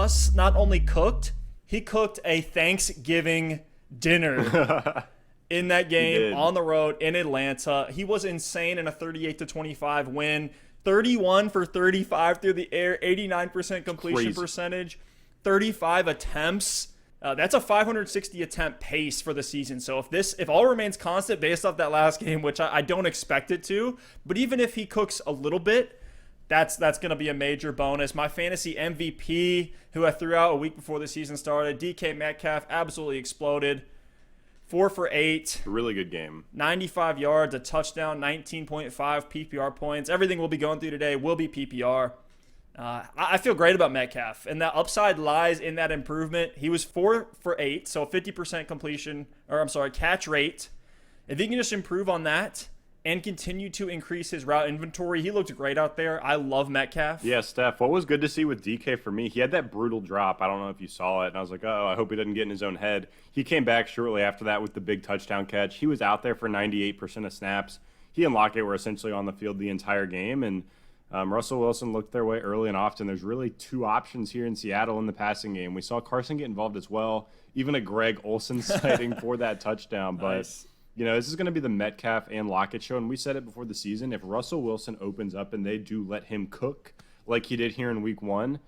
Russ not only cooked, he cooked a Thanksgiving dinner in that game on the road in Atlanta. He was insane in a 38-25 win. 31 for 35 through the air, 89% completion percentage, 35 attempts. That's a 560 attempt pace for the season. So if all remains constant based off that last game, which I don't expect it to, but even if he cooks a little bit, that's going to be a major bonus. My fantasy MVP, who I threw out a week before the season started, DK Metcalf, absolutely exploded. 4 for 8. A really good game. 95 yards, a touchdown, 19.5 PPR points. Everything we'll be going through today will be PPR. I feel great about Metcalf, and that upside lies in that improvement. He was 4 for 8, so 50% catch rate. If he can just improve on that and continue to increase his route inventory, he looked great out there. I love Metcalf. Yeah, Steph, what was good to see with DK for me, he had that brutal drop. I don't know if you saw it, and I was like, oh, I hope he doesn't get in his own head. He came back shortly after that with the big touchdown catch. He was out there for 98% of snaps. He and Lockett were essentially on the field the entire game, and Russell Wilson looked their way early and often. There's really two options here in Seattle in the passing game. We saw Carson get involved as well, even a Greg Olsen sighting for that touchdown. Nice. But this is going to be the Metcalf and Lockett show, and we said it before the season. If Russell Wilson opens up and they do let him cook like he did here in week 1,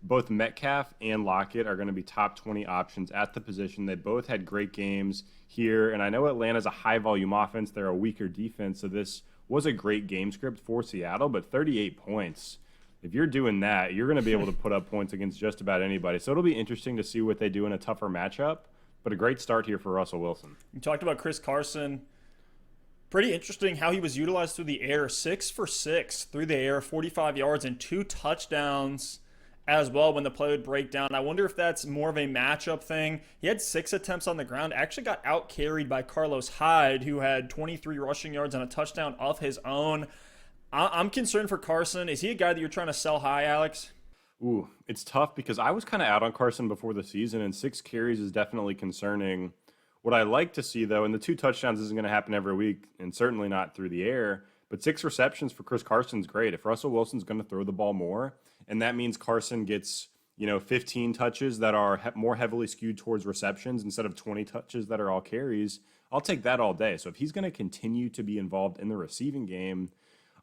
both Metcalf and Lockett are going to be top 20 options at the position. They both had great games here, and I know Atlanta's a high-volume offense. They're a weaker defense, so this was a great game script for Seattle, but 38 points. If you're doing that, you're going to be able to put up points against just about anybody. So it'll be interesting to see what they do in a tougher matchup. But a great start here for Russell Wilson. You talked about Chris Carson. Pretty interesting how he was utilized through the air. 6 for 6 through the air, 45 yards and 2 touchdowns as well when the play would break down. I wonder if that's more of a matchup thing. He had 6 attempts on the ground. Actually got out-carried by Carlos Hyde, who had 23 rushing yards and a touchdown of his own. I'm concerned for Carson. Is he a guy that you're trying to sell high, Alex? Ooh, it's tough because I was kind of out on Carson before the season, and 6 carries is definitely concerning. What I like to see, though, and the 2 touchdowns isn't going to happen every week, and certainly not through the air, but 6 receptions for Chris Carson's great. If Russell Wilson's going to throw the ball more, and that means Carson gets 15 touches that are more heavily skewed towards receptions instead of 20 touches that are all carries, I'll take that all day. So if he's going to continue to be involved in the receiving game,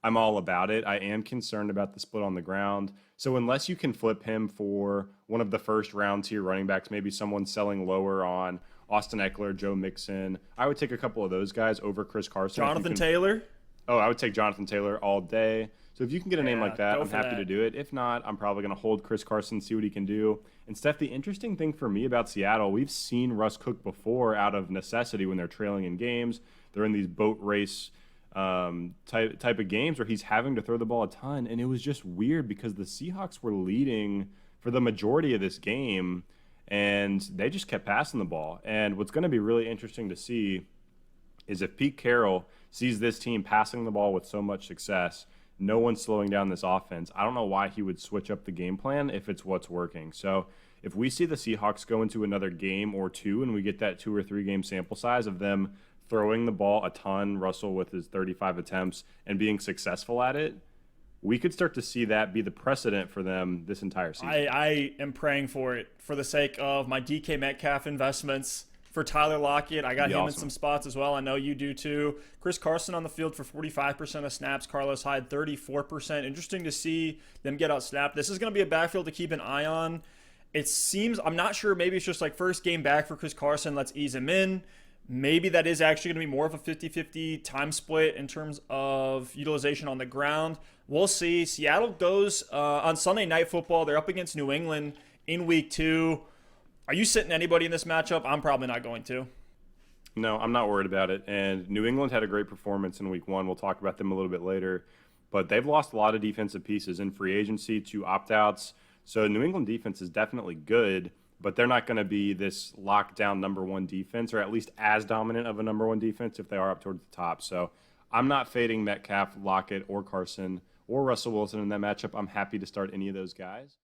I'm all about it. I am concerned about the split on the ground. So unless you can flip him for one of the first round tier running backs, maybe someone selling lower on Austin Eckler, Joe Mixon, I would take a couple of those guys over Chris Carson. Jonathan Taylor? Oh, I would take Jonathan Taylor all day. So if you can get a name like that, I'm happy to do it. If not, I'm probably going to hold Chris Carson, see what he can do. And Steph, the interesting thing for me about Seattle, we've seen Russ cook before out of necessity when they're trailing in games. They're in these boat race type of games where he's having to throw the ball a ton, and it was just weird because the Seahawks were leading for the majority of this game, and they just kept passing the ball. And what's going to be really interesting to see is if Pete Carroll sees this team passing the ball with so much success, no one's slowing down this offense. I don't know why he would switch up the game plan if it's what's working. So if we see the Seahawks go into another game or two and we get that 2 or 3 game sample size of them throwing the ball a ton, Russell with his 35 attempts, and being successful at it, we could start to see that be the precedent for them this entire season. I am praying for it for the sake of my DK Metcalf investments. For Tyler Lockett, I got him in some spots as well. I know you do too. Chris Carson on the field for 45% of snaps. Carlos Hyde, 34%. Interesting to see them get out snapped. This is going to be a backfield to keep an eye on. It seems, I'm not sure, maybe it's just like first game back for Chris Carson. Let's ease him in. Maybe that is actually going to be more of a 50-50 time split in terms of utilization on the ground. We'll see. Seattle goes on Sunday Night Football. They're up against New England in week 2. Are you sitting anybody in this matchup? I'm probably not going to. No, I'm not worried about it. And New England had a great performance in week 1. We'll talk about them a little bit later. But they've lost a lot of defensive pieces in free agency to opt-outs. So New England defense is definitely good, but they're not going to be this lockdown number 1 defense, or at least as dominant of a number 1 defense if they are up towards the top. So I'm not fading Metcalf, Lockett, or Carson, or Russell Wilson in that matchup. I'm happy to start any of those guys.